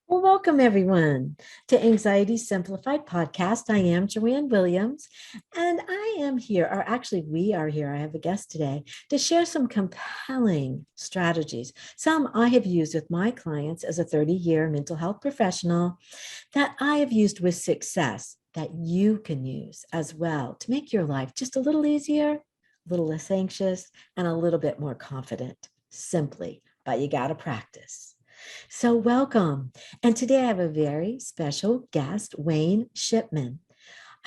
Well, welcome everyone to Anxiety Simplified podcast. I am Joanne Williams, and I am here, or actually, we are here. I have a guest today to share some compelling strategies. Some I have used with my clients as a 30-year mental health professional that I have used with success that you can use as well to make your life just a little easier, a little less anxious, and a little bit more confident. Simply, but you got to practice. So, welcome. And today I have a very special guest, Wayne Shipman,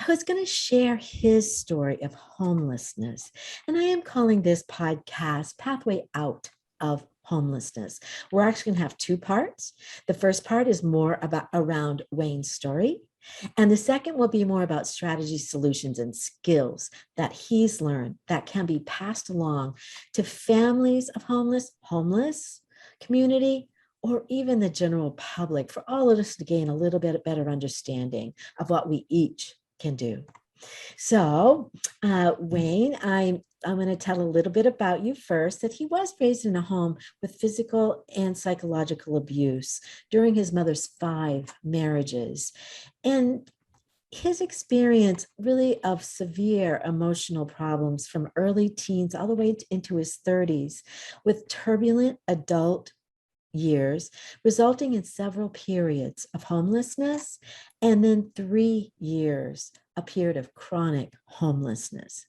who's going to share his story of homelessness. And I am calling this podcast Pathway Out of Homelessness. We're actually going to have two parts. The first part is more about around Wayne's story. And the second will be more about strategies, solutions, and skills that he's learned that can be passed along to families of homeless community, or even the general public, for all of us to gain a little bit better understanding of what we each can do. So, Wayne, I'm going to tell a little bit about you first, that he was raised in a home with physical and psychological abuse during his mother's 5 marriages. And his experience really of severe emotional problems from early teens all the way into his 30s with turbulent adult years, resulting in several periods of homelessness, and then 3 years, a period of chronic homelessness.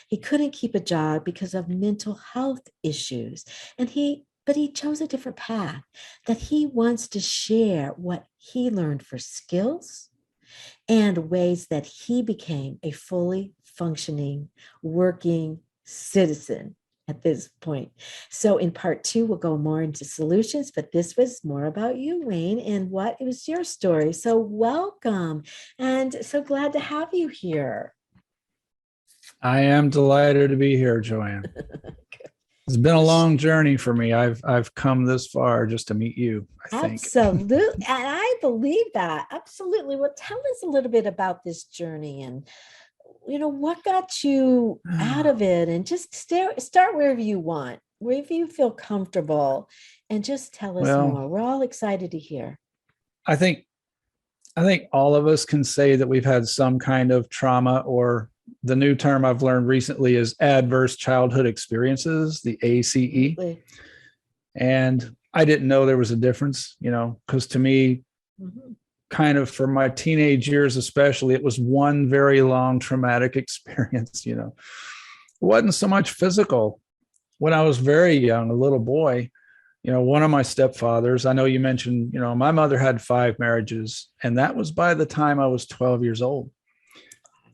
He couldn't keep a job because of mental health issues, but he chose a different path, that he wants to share what he learned for skills and ways that he became a fully functioning, working citizen at this point. So in part 2, we'll go more into solutions, but this was more about you, Wayne, and what was your story. So welcome, and so glad to have you here. I am delighted to be here, Joanne. It's been a long journey for me. I've come this far just to meet you, I think. Absolutely. And I believe that. Absolutely. Well, tell us a little bit about this journey and what got you out of it, and just start wherever you want, wherever you feel comfortable, and just tell us more. We're all excited to hear. I think all of us can say that we've had some kind of trauma, or the new term I've learned recently is adverse childhood experiences, the ACE. Absolutely. And I didn't know there was a difference, because to me, kind of for my teenage years, especially, it was one very long traumatic experience. It wasn't so much physical. When I was very young, a little boy, one of my stepfathers, I know you mentioned, my mother had 5 marriages, and that was by the time I was 12 years old.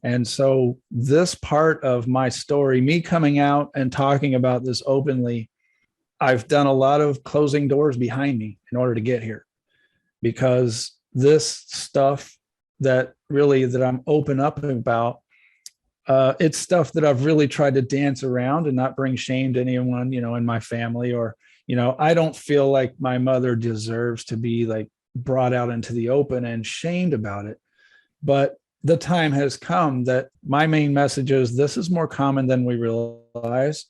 And so this part of my story, me coming out and talking about this openly, I've done a lot of closing doors behind me in order to get here, because this stuff that I'm open up about, it's stuff that I've really tried to dance around and not bring shame to anyone, in my family, or, I don't feel like my mother deserves to be like brought out into the open and shamed about it. But the time has come that my main message is this is more common than we realize.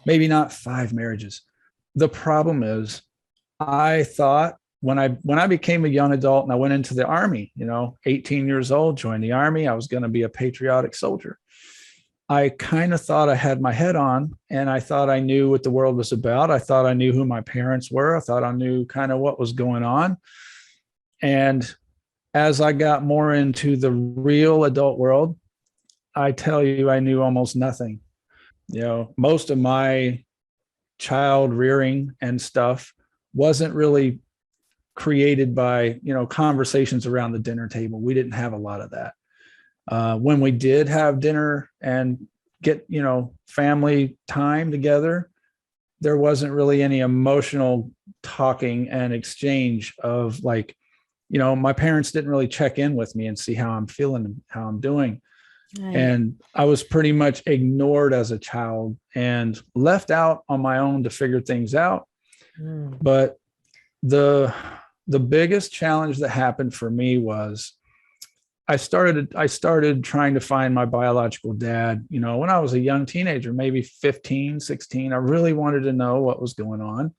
Maybe not 5 marriages. The problem is, I thought when I became a young adult and I went into the Army, 18 years old, joined the Army, I was going to be a patriotic soldier. I kind of thought I had my head on, and I thought I knew what the world was about. I thought I knew who my parents were. I thought I knew kind of what was going on. And as I got more into the real adult world, I tell you, I knew almost nothing. Most of my child rearing and stuff wasn't really created by, conversations around the dinner table. We didn't have a lot of that. When we did have dinner and get, family time together, there wasn't really any emotional talking and exchange of like, my parents didn't really check in with me and see how I'm feeling and how I'm doing. Right. And I was pretty much ignored as a child and left out on my own to figure things out. But the biggest challenge that happened for me was I started trying to find my biological dad, when I was a young teenager, maybe 15, 16. I really wanted to know what was going on.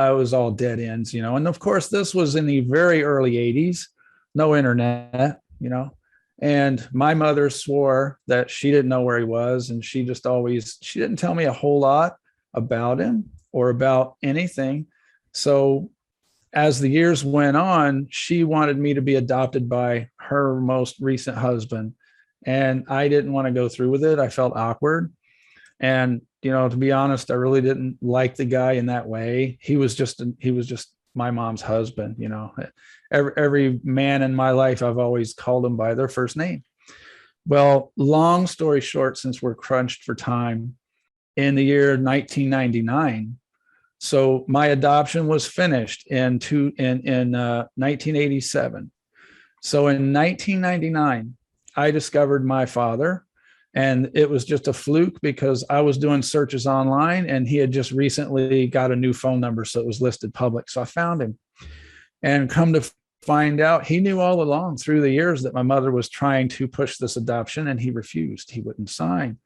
I was all dead ends, and of course this was in the very early 80s, no internet, and my mother swore that she didn't know where he was. And she didn't tell me a whole lot about him or about anything. So as the years went on, she wanted me to be adopted by her most recent husband. And I didn't want to go through with it. I felt awkward. And, to be honest, I really didn't like the guy in that way. He was just my mom's husband. Every man in my life, I've always called them by their first name. Well, long story short, since we're crunched for time, in the year 1999, so my adoption was finished in 1987. So in 1999, I discovered my father, and it was just a fluke because I was doing searches online and he had just recently got a new phone number. So it was listed public. So I found him, and come to find out, he knew all along through the years that my mother was trying to push this adoption, and he refused. He wouldn't sign.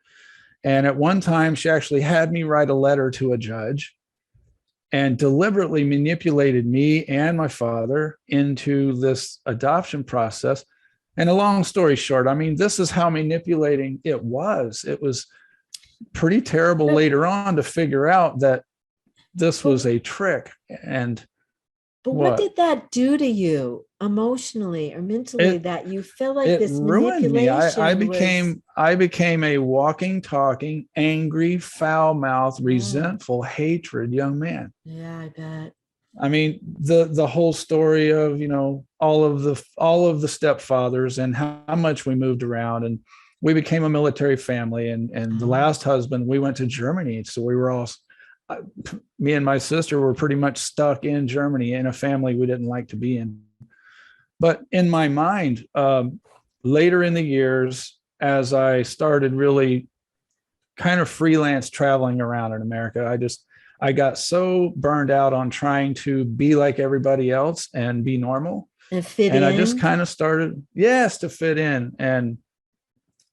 And at one time, she actually had me write a letter to a judge and deliberately manipulated me and my father into this adoption process. And a long story short, this is how manipulating it was. It was pretty terrible later on to figure out that this was a trick. But what did that do to you emotionally or mentally, that you feel like this ruined me? I manipulation became a walking, talking, angry, foul-mouthed, resentful, hatred young man. Yeah, I bet. The whole story of, all of the stepfathers and how much we moved around, and we became a military family. And the last husband, we went to Germany. So we were all, me and my sister were pretty much stuck in Germany in a family we didn't like to be in. But in my mind, later in the years, as I started really kind of freelance traveling around in America, I got so burned out on trying to be like everybody else and be normal. And fit in. And I just kind of started, to fit in. And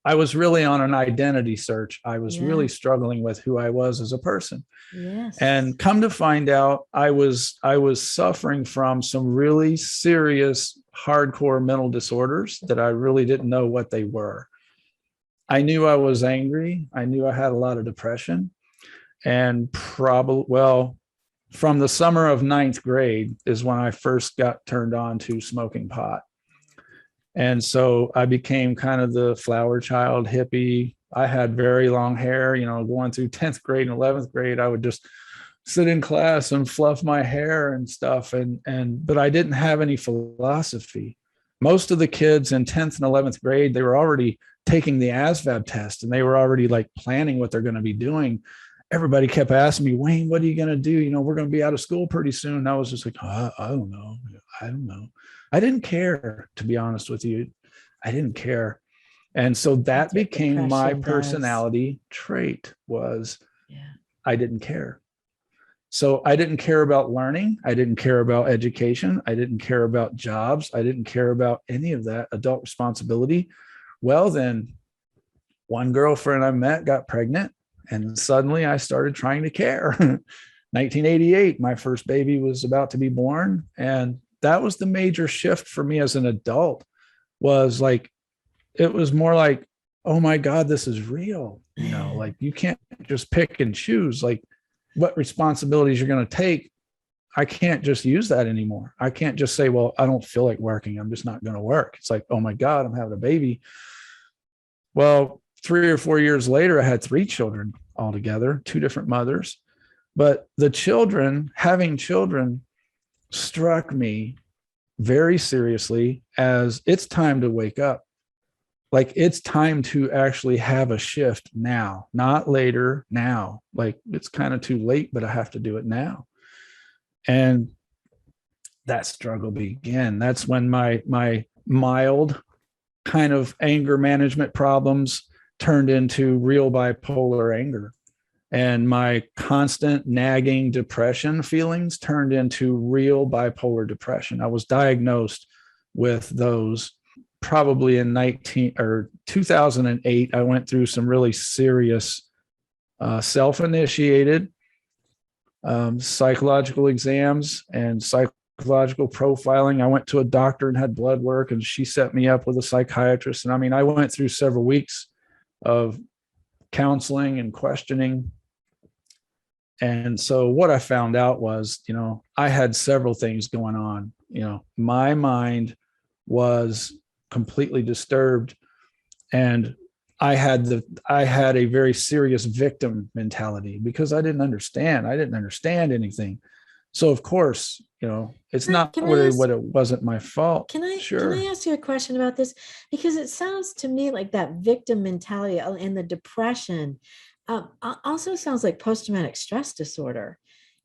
I was really on an identity search. I was really struggling with who I was as a person. Yes. And come to find out, I was suffering from some really serious, hardcore mental disorders that I really didn't know what they were. I knew I was angry. I knew I had a lot of depression. And from the summer of 9th grade is when I first got turned on to smoking pot. And so I became kind of the flower child hippie. I had very long hair, going through 10th grade and 11th grade. I would just sit in class and fluff my hair and stuff. But I didn't have any philosophy. Most of the kids in 10th and 11th grade, they were already taking the ASVAB test, and they were already like planning what they're going to be doing. Everybody kept asking me, Wayne, what are you going to do? We're going to be out of school pretty soon. And I was just like, I don't know. I didn't care, to be honest with you. I didn't care. And so that became my personality trait was I didn't care. So I didn't care about learning. I didn't care about education. I didn't care about jobs. I didn't care about any of that adult responsibility. Well, then one girlfriend I met got pregnant, and suddenly I started trying to care. 1988, my first baby was about to be born. And that was the major shift for me as an adult, was like, it was more like, oh my God, this is real. Like you can't just pick and choose like what responsibilities you're going to take. I can't just use that anymore. I can't just say, well, I don't feel like working, I'm just not going to work. It's like, oh my God, I'm having a baby. Well, 3 or 4 years later, I had 3 children altogether, 2 different mothers. But having children struck me very seriously as it's time to wake up. Like it's time to actually have a shift now, not later, now. Like it's kind of too late, but I have to do it now. And that struggle began. That's when my mild kind of anger management problems turned into real bipolar anger. And my constant nagging depression feelings turned into real bipolar depression. I was diagnosed with those probably in 2008. I went through some really serious self-initiated psychological exams and psychological profiling. I went to a doctor and had blood work, and she set me up with a psychiatrist. And I mean, I went through several weeks of counseling and questioning. And so what I found out was, I had several things going on. My mind was completely disturbed, and I had a very serious victim mentality because I didn't understand. I didn't understand anything. So of course, it's not really what it wasn't my fault. Can I Sure. ask you a question about this? Because it sounds to me like that victim mentality and the depression also sounds like post-traumatic stress disorder.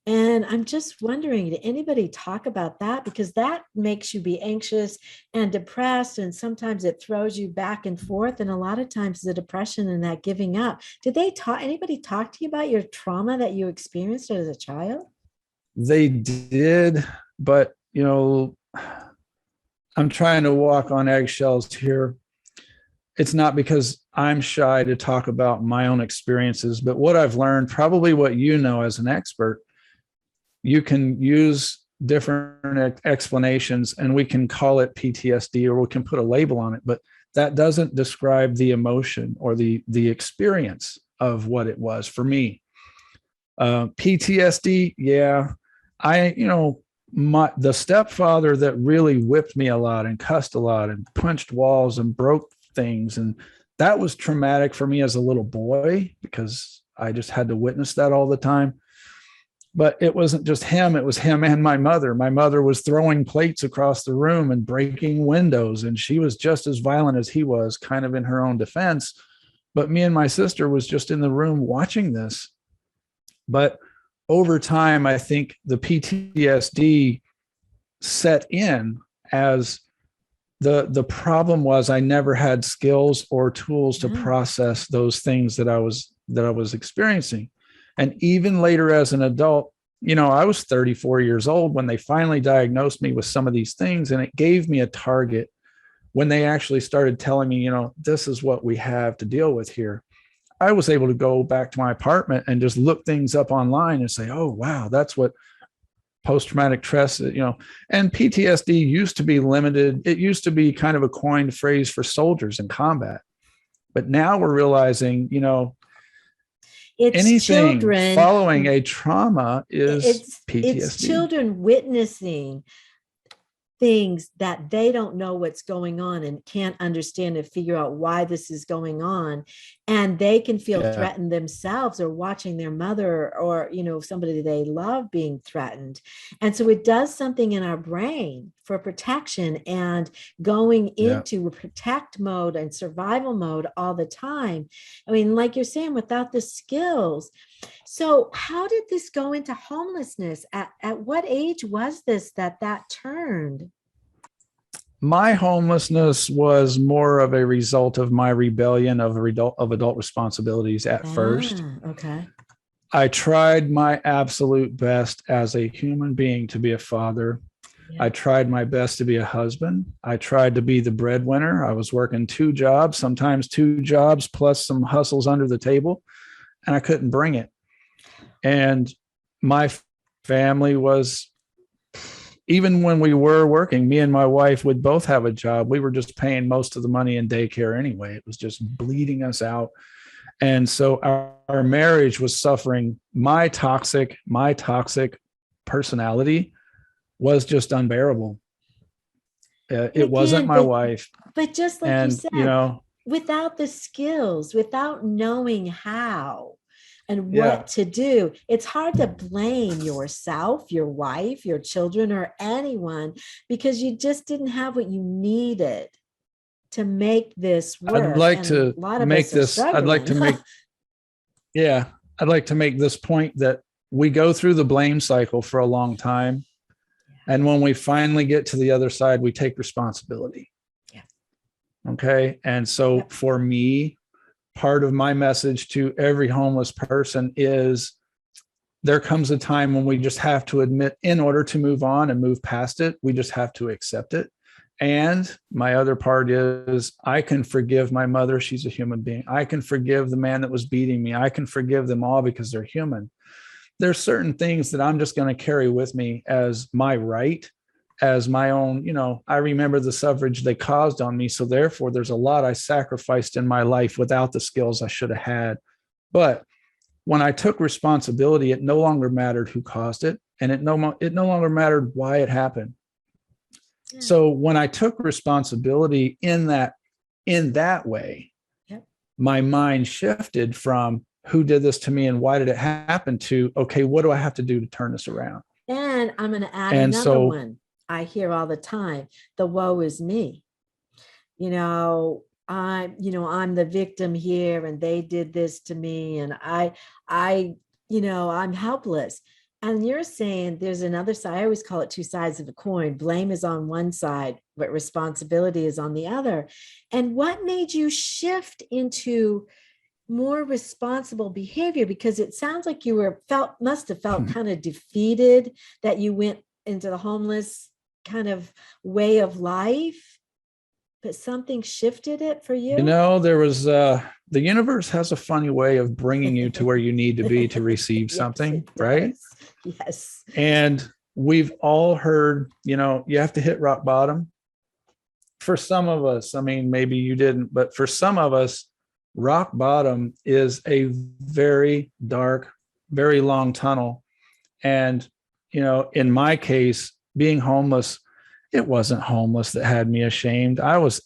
And I'm just wondering, did anybody talk about that? Because that makes you be anxious and depressed, and sometimes it throws you back and forth. And a lot of times the depression and that giving up. Did anybody talk to you about your trauma that you experienced as a child? They did, but I'm trying to walk on eggshells here. It's not because I'm shy to talk about my own experiences, but what I've learned, probably what as an expert, you can use different explanations and we can call it PTSD or we can put a label on it, but that doesn't describe the emotion or the experience of what it was for me. PTSD, yeah. The stepfather that really whipped me a lot and cussed a lot and punched walls and broke things, and that was traumatic for me as a little boy because I just had to witness that all the time. But it wasn't just him, it was him and my mother. My mother was throwing plates across the room and breaking windows, and she was just as violent as he was, kind of in her own defense. But me and my sister was just in the room watching this. But over time, I think the PTSD set in as the problem was I never had skills or tools to process those things that I was experiencing. And even later as an adult, I was 34 years old when they finally diagnosed me with some of these things, and it gave me a target when they actually started telling me, this is what we have to deal with here. I was able to go back to my apartment and just look things up online and say, oh, wow, that's what post-traumatic stress, and PTSD used to be limited. It used to be kind of a coined phrase for soldiers in combat. But now we're realizing, it's anything children following a trauma is PTSD. It's children witnessing things that they don't know what's going on and can't understand and figure out why this is going on. And they can feel threatened themselves, or watching their mother or, somebody they love being threatened. And so it does something in our brain for protection and going into protect mode and survival mode all the time. I mean, like you're saying, without the skills. So how did this go into homelessness? At what age was this that turned? My homelessness was more of a result of my rebellion of adult responsibilities at first. Okay. I tried my absolute best as a human being to be a father. Yeah. I tried my best to be a husband. I tried to be the breadwinner. I was working 2 jobs, sometimes 2 jobs plus some hustles under the table, and I couldn't bring it. And my family was, even when we were working, me and my wife would both have a job. We were just paying most of the money in daycare anyway. It was just bleeding us out. And so our marriage was suffering. My toxic personality was just unbearable. It wasn't my wife. But just like you said, without the skills, without knowing how and what to do, it's hard to blame yourself, your wife, your children, or anyone, because you just didn't have what you needed to make this work. I'd like to make this point that we go through the blame cycle for a long time. And when we finally get to the other side, we take responsibility. Yeah. Okay. And so for me, part of my message to every homeless person is there comes a time when we just have to admit, in order to move on and move past it, we just have to accept it. And my other part is I can forgive my mother. She's a human being. I can forgive the man that was beating me. I can forgive them all because they're human. there's certain things that I'm just going to carry with me as my right, as my own, I remember the suffrage they caused on me. So therefore there's a lot I sacrificed in my life without the skills I should have had. But when I took responsibility, it no longer mattered who caused it. And it no longer mattered why it happened. Yeah. So when I took responsibility in that way, yep, my mind shifted from who did this to me and why did it happen to, okay, what do I have to do to turn this around? And I'm going to add another one I hear all the time. The woe is me. I'm the victim here and they did this to me and I'm helpless. And you're saying there's another side. I always call it two sides of a coin. Blame is on one side, but responsibility is on the other. And what made you shift into more responsible behavior? Because it sounds like you must have felt kind of defeated that you went into the homeless kind of way of life, but something shifted it for you. There was the universe has a funny way of bringing you to where you need to be to receive something, right? Yes. And we've all heard, you have to hit rock bottom. For some of us, I mean, maybe you didn't, but for some of us, rock bottom is a very dark, very long tunnel. And, in my case, being homeless, it wasn't homeless that had me ashamed. I was,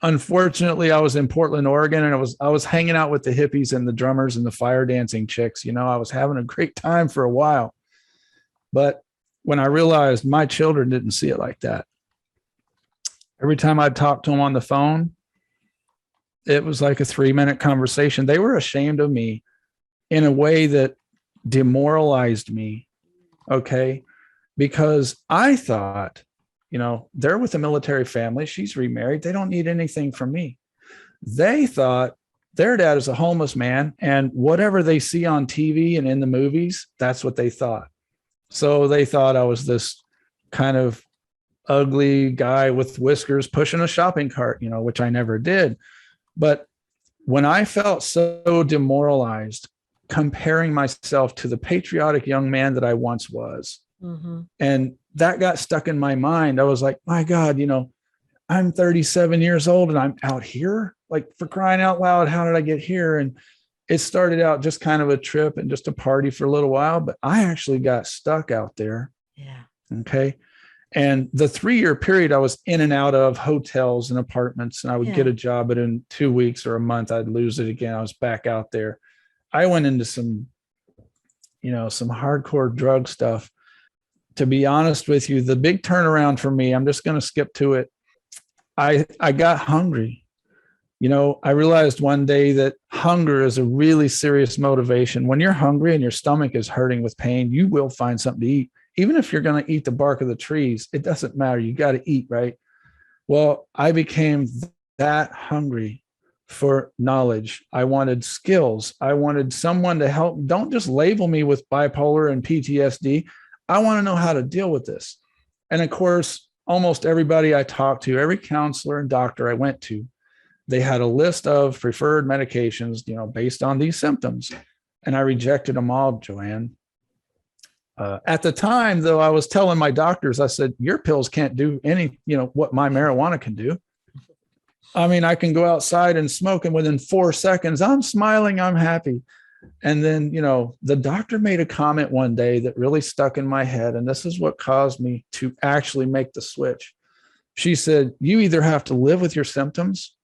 unfortunately, I was in Portland, Oregon, and I was hanging out with the hippies and the drummers and the fire dancing chicks. I was having a great time for a while. But when I realized my children didn't see it like that, every time I'd talk to them on the phone, it was like a 3-minute conversation. They were ashamed of me in a way that demoralized me. Okay. Because I thought, they're with a military family. She's remarried. They don't need anything from me. They thought their dad is a homeless man, and whatever they see on TV and in the movies, that's what they thought. So they thought I was this kind of ugly guy with whiskers pushing a shopping cart, which I never did. But when I felt so demoralized, comparing myself to the patriotic young man that I once was, and that got stuck in my mind. I was like, my God, I'm 37 years old and I'm out here, like, for crying out loud. How did I get here? And it started out just kind of a trip and just a party for a little while, but I actually got stuck out there. Yeah. Okay. And the 3-year period I was in and out of hotels and apartments, and I would get a job, but in 2 weeks or a month, I'd lose it again. I was back out there. I went into some hardcore drug stuff. To be honest with you, the big turnaround for me, I'm just going to skip to it. I got hungry. I realized one day that hunger is a really serious motivation. When you're hungry and your stomach is hurting with pain, you will find something to eat. Even if you're going to eat the bark of the trees, it doesn't matter. You got to eat, right? Well, I became that hungry for knowledge. I wanted skills. I wanted someone to help. Don't just label me with bipolar and PTSD. I want to know how to deal with this. And of course, almost everybody I talked to, every counselor and doctor I went to, they had a list of preferred medications, based on these symptoms. And I rejected them all, Joanne. At the time, though, I was telling my doctors, I said, your pills can't do any, what my marijuana can do. I mean, I can go outside and smoke, and within 4 seconds, I'm smiling, I'm happy. And then, the doctor made a comment one day that really stuck in my head. And this is what caused me to actually make the switch. She said, you either have to live with your symptoms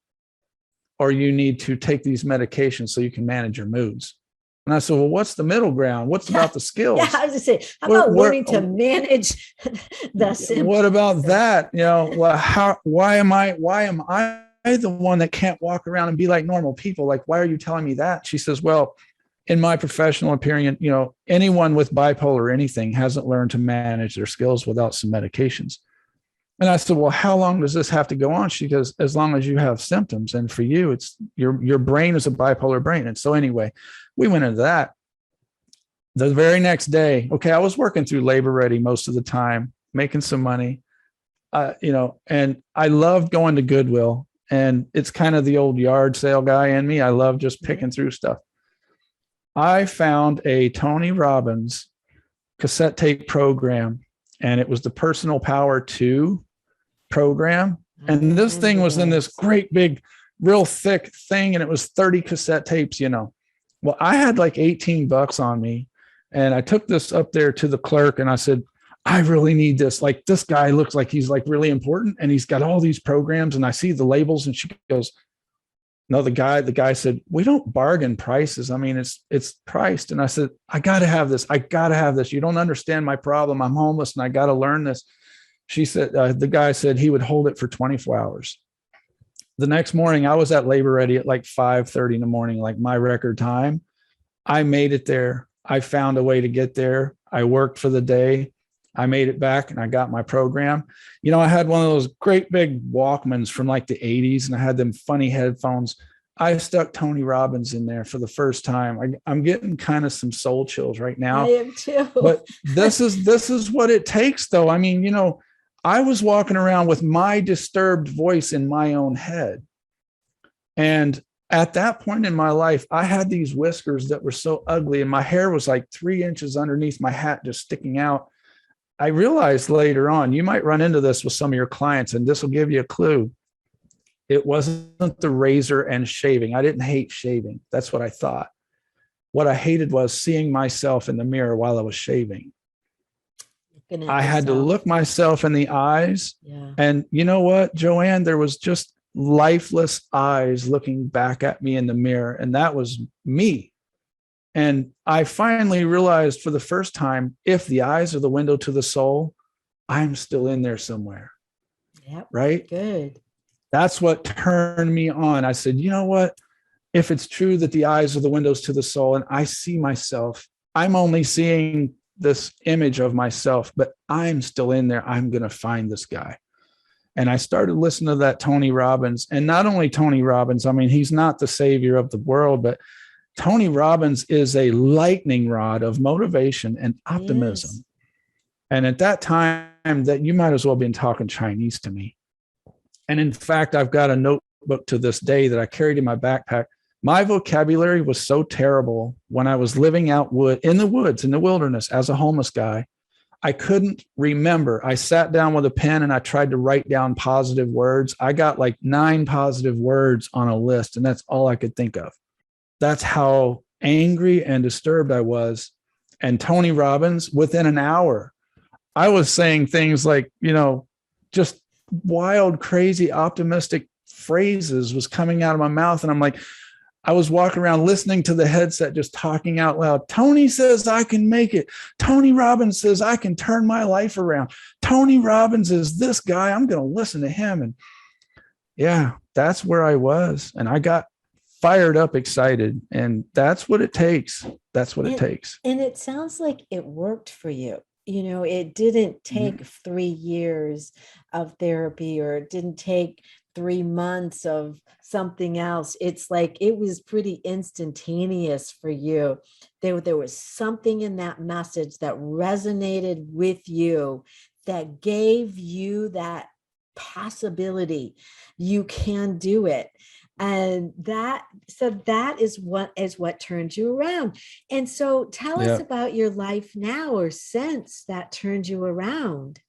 or you need to take these medications so you can manage your moods. And I said, well, what's the middle ground? What's about the skills? Yeah, I was going to say, how about learning to manage the symptoms? What about that? Why am I the one that can't walk around and be like normal people? Like, why are you telling me that? She says, well, in my professional opinion, anyone with bipolar or anything hasn't learned to manage their skills without some medications. And I said, well, how long does this have to go on? She goes, as long as you have symptoms. And for you, it's your brain is a bipolar brain. And so anyway, we went into that. The very next day, okay, I was working through Labor Ready most of the time, making some money, and I loved going to Goodwill. And it's kind of the old yard sale guy in me. I love just picking through stuff. I found a Tony Robbins cassette tape program, and it was the Personal Power 2 program. And this thing was in this great big, real thick thing, and it was 30 cassette tapes, you know. Well, I had like $18 on me, and I took this up there to the clerk, and I said, I really need this. Like, this guy looks like he's like really important, and he's got all these programs, and I see the labels. And she goes, no, the guy said, we don't bargain prices. I mean, it's priced. And I said, I got to have this. I got to have this. You don't understand my problem. I'm homeless and I got to learn this. She said, the guy said he would hold it for 24 hours. The next morning I was at Labor Ready at like 5:30 in the morning, like my record time. I made it there. I found a way to get there. I worked for the day. I made it back and I got my program. You know, I had one of those great big Walkmans from like the 80s, and I had them funny headphones. I stuck Tony Robbins in there for the first time. I'm getting kind of some soul chills right now. I am too. But this is what it takes, though. I mean, you know, I was walking around with my disturbed voice in my own head. And at that point in my life, I had these whiskers that were so ugly, and my hair was like 3 inches underneath my hat, just sticking out. I realized later on, you might run into this with some of your clients, and this will give you a clue. It wasn't the razor and shaving. I didn't hate shaving. That's what I thought. What I hated was seeing myself in the mirror while I was shaving. I had to look myself in the eyes. Yeah. And you know what, Joanne? There was just lifeless eyes looking back at me in the mirror, and that was me. And I finally realized for the first time, if the eyes are the window to the soul, I'm still in there somewhere. Yep. Right? Good. That's what turned me on. I said, you know what? If it's true that the eyes are the windows to the soul and I see myself, I'm only seeing this image of myself, but I'm still in there. I'm going to find this guy. And I started listening to that Tony Robbins, and not only Tony Robbins. I mean, he's not the savior of the world, but Tony Robbins is a lightning rod of motivation and optimism. Yes. And at that time, that you might as well have been talking Chinese to me. And in fact, I've got a notebook to this day that I carried in my backpack. My vocabulary was so terrible when I was living out in the woods, in the wilderness as a homeless guy. I couldn't remember. I sat down with a pen and I tried to write down positive words. I got like 9 positive words on a list, and that's all I could think of. That's how angry and disturbed I was. And Tony Robbins, within an hour, I was saying things like, you know, just wild, crazy, optimistic phrases was coming out of my mouth. And I'm like, I was walking around listening to the headset, just talking out loud. Tony says I can make it. Tony Robbins says I can turn my life around. Tony Robbins is this guy. I'm going to listen to him. And yeah, that's where I was. And I got fired up, excited. And that's what it takes. That's what it takes. And it sounds like it worked for you. You know, it didn't take 3 years of therapy, or it didn't take 3 months of something else. It's like it was pretty instantaneous for you. There was something in that message that resonated with you, that gave you that possibility. You can do it. And that is what turned you around. And so tell us about your life now, or since that turned you around.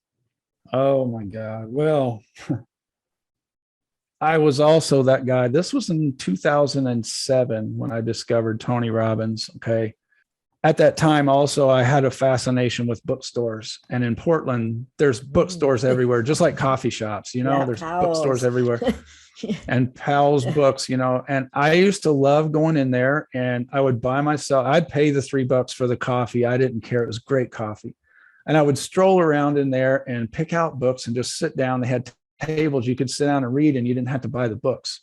Oh my God. Well, I was also that guy. This was in 2007 when I discovered Tony Robbins. Okay. At that time, also, I had a fascination with bookstores. And in Portland, there's bookstores everywhere, just like coffee shops, you know, there's bookstores everywhere. And Powell's books, you know, and I used to love going in there, and I would buy myself, I'd pay the $3 for the coffee. I didn't care. It was great coffee. And I would stroll around in there and pick out books and just sit down. They had tables you could sit down and read, and you didn't have to buy the books.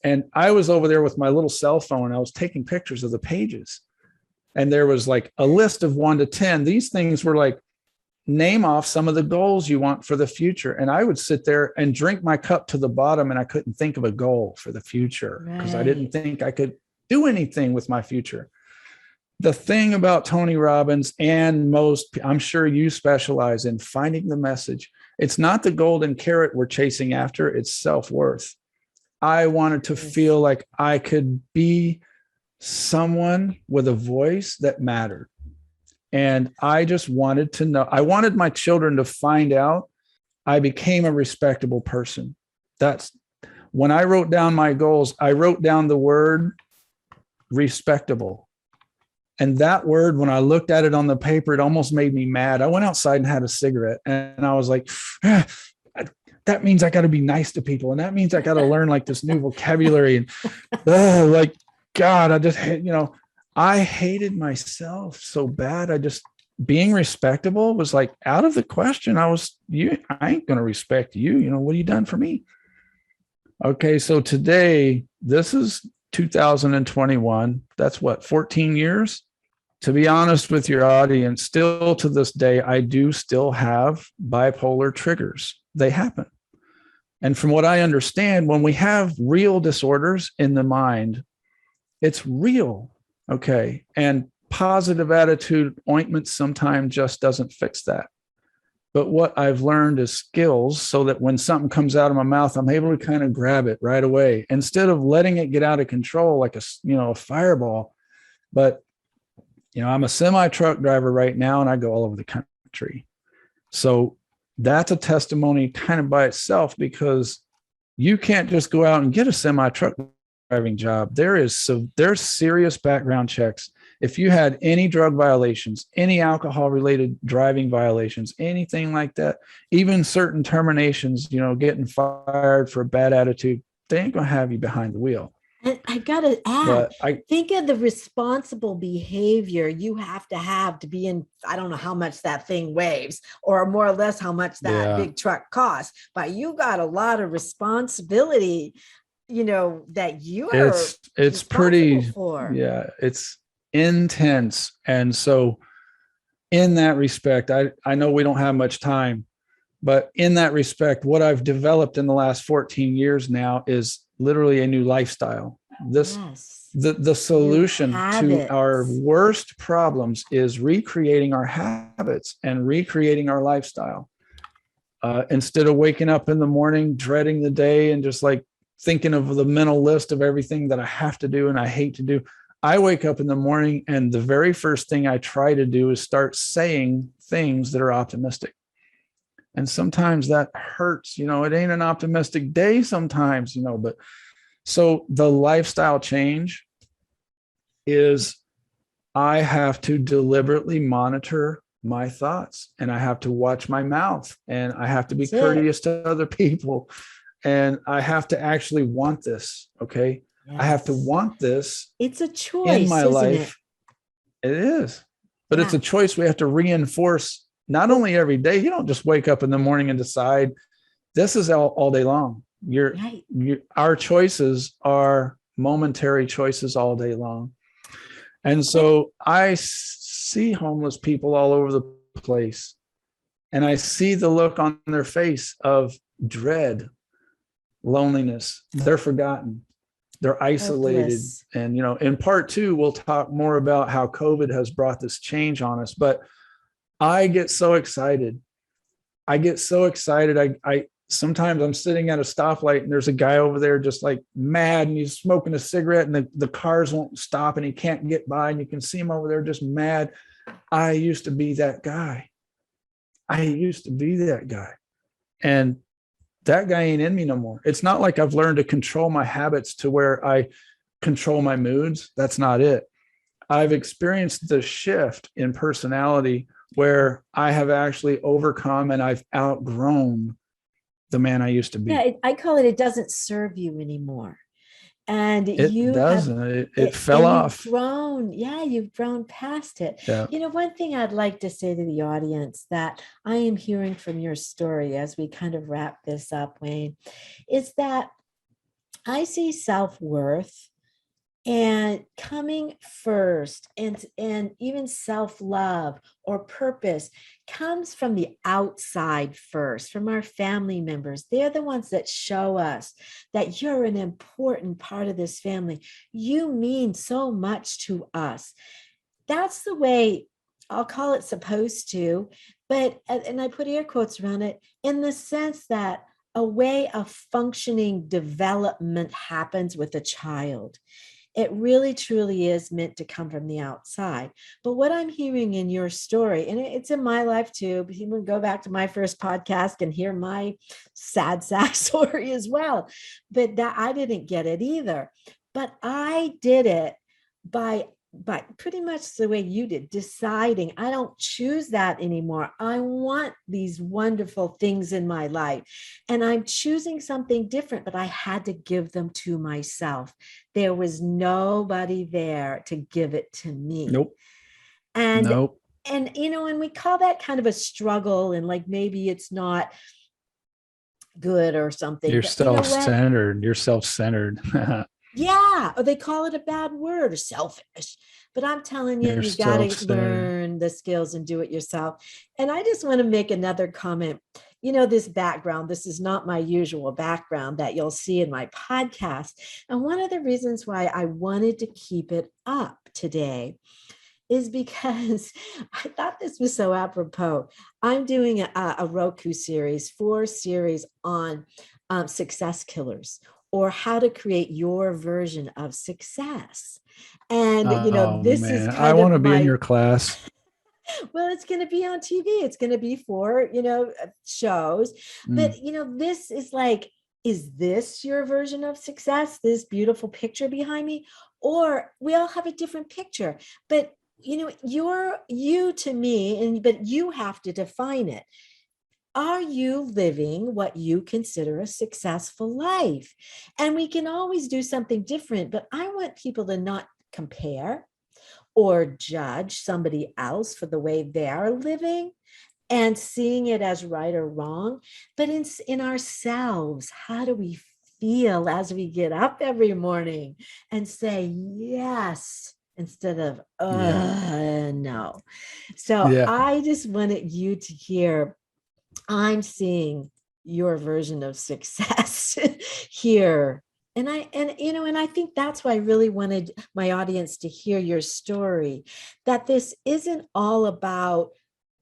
And I was over there with my little cell phone, and I was taking pictures of the pages. And there was like a list of 1 to 10. These things were like, name off some of the goals you want for the future. And I would sit there and drink my cup to the bottom, and I couldn't think of a goal for the future because I didn't think I could do anything with my future. The thing about Tony Robbins, and I'm sure you specialize in finding the message. It's not the golden carrot we're chasing after. It's self-worth. I wanted to feel like I could be someone with a voice that mattered. And I just wanted to know, I wanted my children to find out I became a respectable person. That's when I wrote down my goals, I wrote down the word respectable. And that word, when I looked at it on the paper, it almost made me mad. I went outside and had a cigarette, and I was like, that means I got to be nice to people. And that means I got to learn like this new vocabulary. And like, God, I just, I hated myself so bad. Being respectable was like out of the question. I ain't going to respect you. What have you done for me? Okay. So today, this is 2021. That's what, 14 years? To be honest with your audience, still to this day, I do still have bipolar triggers. They happen. And from what I understand, when we have real disorders in the mind, it's real. Okay. And positive attitude ointment sometimes just doesn't fix that. But what I've learned is skills so that when something comes out of my mouth, I'm able to kind of grab it right away instead of letting it get out of control like a fireball. But I'm a semi-truck driver right now, and I go all over the country. So that's a testimony kind of by itself, because you can't just go out and get a semi-truck driving job. There's serious background checks. If you had any drug violations, any alcohol-related driving violations, anything like that, even certain terminations, getting fired for a bad attitude, they ain't going to have you behind the wheel. And I got to add, think of the responsible behavior you have to be in. I don't know how much that thing weighs, or more or less how much that big truck costs, but you got a lot of responsibility, that you are it's pretty for. Yeah, it's intense. And so in that respect, I know we don't have much time, but in that respect, what I've developed in the last 14 years now is literally a new lifestyle. The solution to our worst problems is recreating our habits and recreating our lifestyle. Instead of waking up in the morning, dreading the day and just like thinking of the mental list of everything that I have to do and I hate to do, I wake up in the morning and the very first thing I try to do is start saying things that are optimistic. And sometimes that hurts, it ain't an optimistic day sometimes, but so the lifestyle change is I have to deliberately monitor my thoughts, and I have to watch my mouth, and I have to be courteous to other people, and I have to actually want this. Okay. Yes. I have to want this. It's a choice in my life. It is, but it's a choice we have to reinforce not only every day. You don't just wake up in the morning and decide this is all day long. Our choices are momentary choices all day long. And so I see homeless people all over the place, and I see the look on their face of dread, loneliness. They're forgotten. They're isolated. And, in part 2, we'll talk more about how COVID has brought this change on us. But I get so excited. I sometimes I'm sitting at a stoplight and there's a guy over there just like mad, and he's smoking a cigarette, and the cars won't stop and he can't get by, and you can see him over there just mad. I used to be that guy. And that guy ain't in me no more. It's not like I've learned to control my habits to where I control my moods. That's not it. I've experienced the shift in personality where I have actually overcome and I've outgrown the man I used to be. Yeah, I call it doesn't serve you anymore. And it fell off. You've grown past it. Yeah. One thing I'd like to say to the audience that I am hearing from your story as we kind of wrap this up, Wayne, is that I see self-worth and coming first, and even self-love or purpose comes from the outside first, from our family members. They're the ones that show us that you're an important part of this family. You mean so much to us. That's the way, I'll call it supposed to, but, and I put air quotes around it, in the sense that a way of functioning development happens with a child. It really, truly is meant to come from the outside. But what I'm hearing in your story, and it's in my life too, but you can go back to my first podcast and hear my sad sack story as well. But that I didn't get it either. But I did it by pretty much the way you did, deciding I don't choose that anymore. I want these wonderful things in my life, and I'm choosing something different, but I had to give them to myself. There was nobody there to give it to me. Nope. And Nope. and and we call that kind of a struggle, and like maybe it's not good or something. You're But self-centered. You're self-centered. yeah, or they call it a bad word, or selfish. But I'm telling you, You're you got to self-centered. learn the skills and do it yourself. And I just want to make another comment. This background, this is not my usual background that you'll see in my podcast. And one of the reasons why I wanted to keep it up today is because I thought this was so apropos. I'm doing a Roku series, 4 series on success killers, or how to create your version of success. And, Oh this is man, I kind want of to be in my, your class. well, it's going to be on TV. It's going to be 4, shows. Mm. But, this is like, is this your version of success? This beautiful picture behind me? Or we all have a different picture, but you to me, but you have to define it. Are you living what you consider a successful life? And we can always do something different, but I want people to not compare or judge somebody else for the way they are living and seeing it as right or wrong, but in ourselves. How do we feel as we get up every morning and say yes instead of Yeah. no? So Yeah. I just wanted you to hear, I'm seeing your version of success here. And I think that's why I really wanted my audience to hear your story, that this isn't all about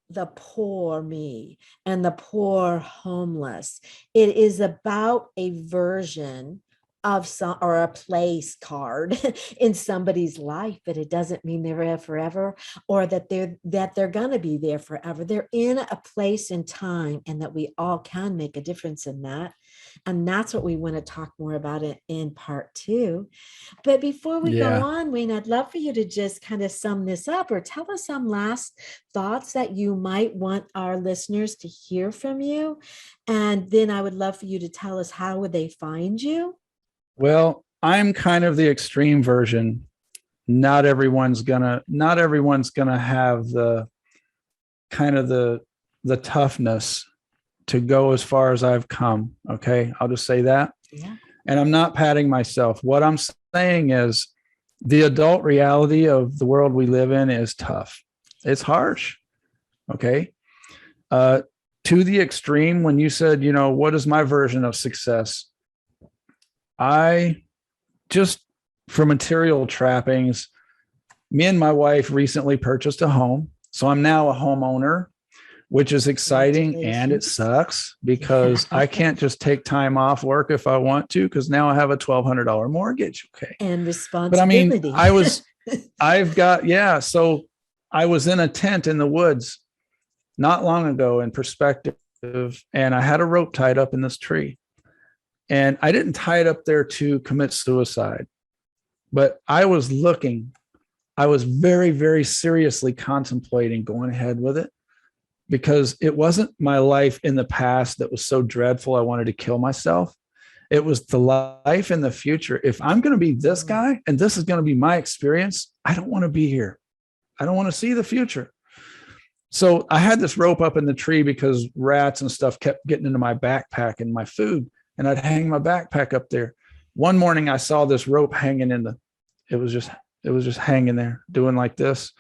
the poor me and the poor homeless. It is about a version of some, or a place card in somebody's life, but it doesn't mean they're there forever, or that they're going to be there forever. They're in a place and time, and that we all can make a difference in that. And that's what we want to talk more about it in part 2. But before we go Yeah. on, Wayne, I'd love for you to just kind of sum this up, or tell us some last thoughts that you might want our listeners to hear from you. And then I would love for you to tell us, how would they find you? Well, I'm kind of the extreme version. Not everyone's gonna have the kind of the toughness to go as far as I've come. Okay. I'll just say that. Yeah. And I'm not patting myself. What I'm saying is the adult reality of the world we live in is tough. It's harsh. Okay. To the extreme, when you said, what is my version of success? I just, for material trappings, me and my wife recently purchased a home. So I'm now a homeowner, which is exciting, and it sucks because I can't just take time off work if I want to, because now I have a $1,200 mortgage. Okay. And responsibility. But I mean, so I was in a tent in the woods not long ago in perspective, and I had a rope tied up in this tree. And I didn't tie it up there to commit suicide, but I was very, very seriously contemplating going ahead with it, because it wasn't my life in the past that was so dreadful I wanted to kill myself. It was the life in the future. If I'm going to be this guy and this is going to be my experience, I don't want to be here. I don't want to see the future. So I had this rope up in the tree because rats and stuff kept getting into my backpack and my food, and I'd hang my backpack up there. One morning I saw this rope hanging it was just hanging there doing like this.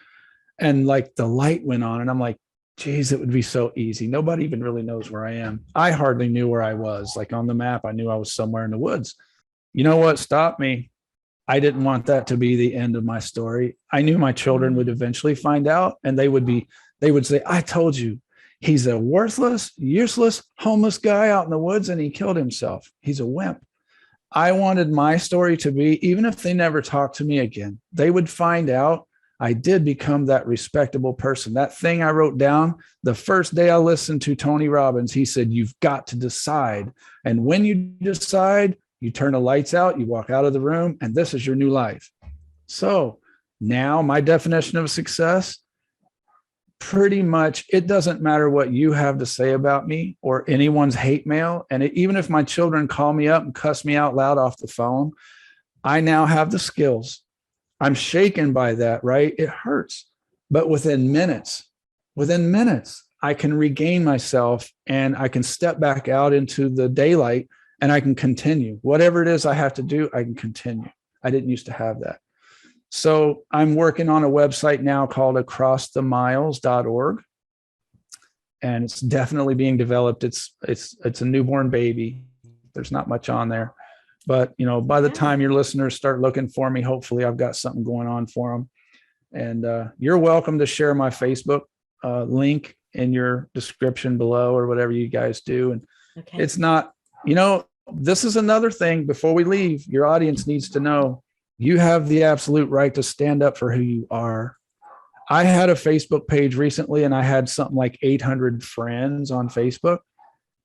And like the light went on, and I'm like, geez, it would be so easy. Nobody even really knows where I am. I hardly knew where I was. Like on the map, I knew I was somewhere in the woods. You know what stopped me? I didn't want that to be the end of my story. I knew my children would eventually find out, and they would say, I told you, he's a worthless, useless, homeless guy out in the woods, and he killed himself. He's a wimp. I wanted my story to be, even if they never talked to me again, they would find out I did become that respectable person. That thing I wrote down the first day I listened to Tony Robbins, he said, you've got to decide. And when you decide, you turn the lights out, you walk out of the room, and this is your new life. So now my definition of success, pretty much, it doesn't matter what you have to say about me or anyone's hate mail. And even if my children call me up and cuss me out loud off the phone, I now have the skills. I'm shaken by that, right? It hurts. But within minutes, I can regain myself and I can step back out into the daylight and I can continue. Whatever it is I have to do, I can continue. I didn't used to have that. So I'm working on a website now called acrossthemiles.org. And it's definitely being developed. It's a newborn baby. There's not much on there. But, by the time your listeners start looking for me, hopefully I've got something going on for them. And you're welcome to share my Facebook link in your description below or whatever you guys do. And It's not, this is another thing before we leave, your audience needs to know you have the absolute right to stand up for who you are. I had a Facebook page recently and I had something like 800 friends on Facebook.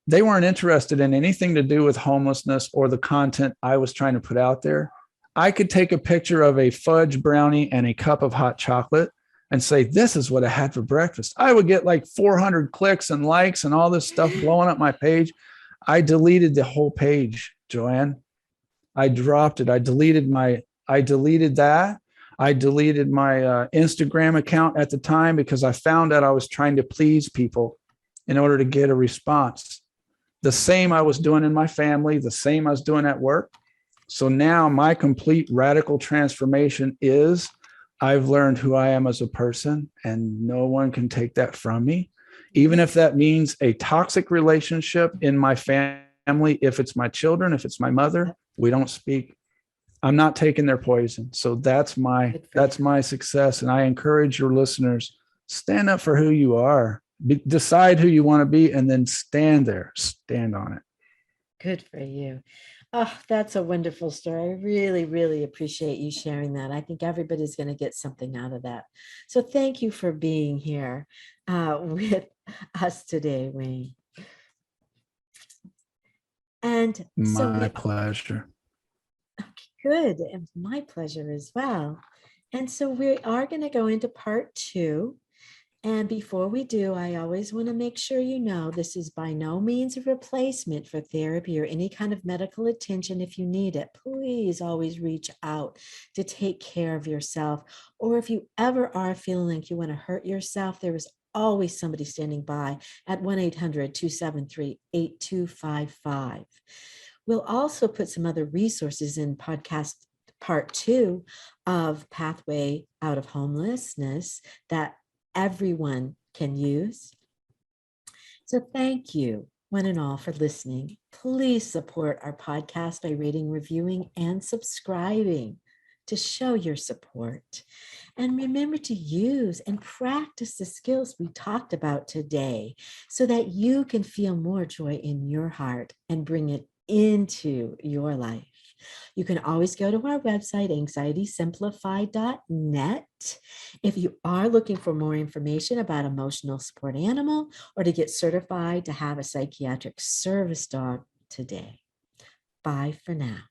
They weren't interested in anything to do with homelessness or the content I was trying to put out there. I could take a picture of a fudge brownie and a cup of hot chocolate and say, this is what I had for breakfast. I would get like 400 clicks and likes and all this stuff blowing up my page. I deleted the whole page, Joanne. I dropped it. I deleted that. I deleted my Instagram account at the time because I found out I was trying to please people in order to get a response. The same I was doing in my family, the same I was doing at work. So now my complete radical transformation is I've learned who I am as a person and no one can take that from me. Even if that means a toxic relationship in my family, if it's my children, if it's my mother, we don't speak. I'm not taking their poison. So that's my success. And I encourage your listeners, stand up for who you are. Decide who you want to be and then stand on it. Good for you. Oh, that's a wonderful story. I really, really appreciate you sharing that. I think everybody's going to get something out of that. So thank you for being here with us today, Wayne. And my pleasure. Okay, good. And my pleasure as well. And so we are going to go into part 2. And before we do, I always want to make sure you know this is by no means a replacement for therapy or any kind of medical attention. If you need it, please always reach out to take care of yourself. Or if you ever are feeling like you want to hurt yourself, there is always somebody standing by at 1-800-273-8255. We'll also put some other resources in podcast part 2 of Pathway Out of Homelessness that everyone can use. So thank you, one and all, for listening. Please support our podcast by rating, reviewing, and subscribing to show your support. And remember to use and practice the skills we talked about today so that you can feel more joy in your heart and bring it into your life. You can always go to our website, anxietysimplified.net. If you are looking for more information about emotional support animal or to get certified to have a psychiatric service dog today. Bye for now.